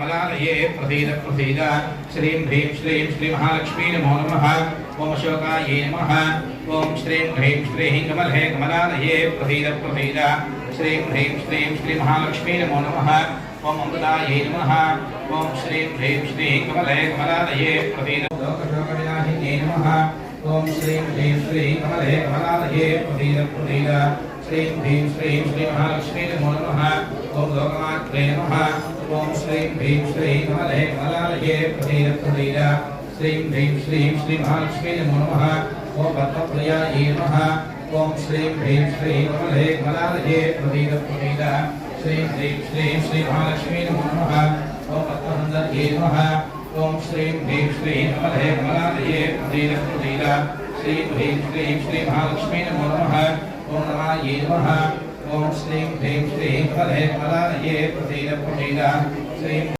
कमलालये प्रसीद प्रसीद श्रीं ह्रीं श्रीं श्री महालक्ष्मी नमो नमः ओम अशोकायै नमः ओम श्रीं ह्रीं श्रीं कमले कमलालये प्रसीद प्रसीद श्रीं ह्रीं श्रीं श्री महालक्ष्मी नमो नमः ओम अमृतायै नमः ओम श्रीं ह्रीं श्रीं कमले कमलालये प्रसीद लोकशोकविनाशिन्यै नमः ओम श्रीं ह्रीं श्रीं कमले कमलालये प्रसीद प्रसीद श्रीं ह्रीं श्रीं श्री महालक्ष्मी नमो नमः ओम लोकमात्रे नमः ओम श्रीं ह्रीं श्रीं कमले कमलालये प्रसीद प्रसीद श्रीं ह्रीं श्रीं श्री महालक्ष्मी नमो नमः ओम भक्तप्रियायै नमः ओम श्रीं ह्रीं श्रीं कमले कमलालये प्रसीद प्रसीद श्रीं ह्रीं श्रीं श्री महालक्ष्मी नमो नमः ओम भक्तवत्सल्ये नमः ओम श्रीं ह्रीं श्रीं कमले कमलालये प्रसीद प्रसीद श्रीं ह्रीं श्रीं श्री महालक्ष्मी नमो नमः ओम नमायै नमः ओम श्रीं ह्रीं श्रीं कमले कमलालये प्रसीद प्रसीद श्रीं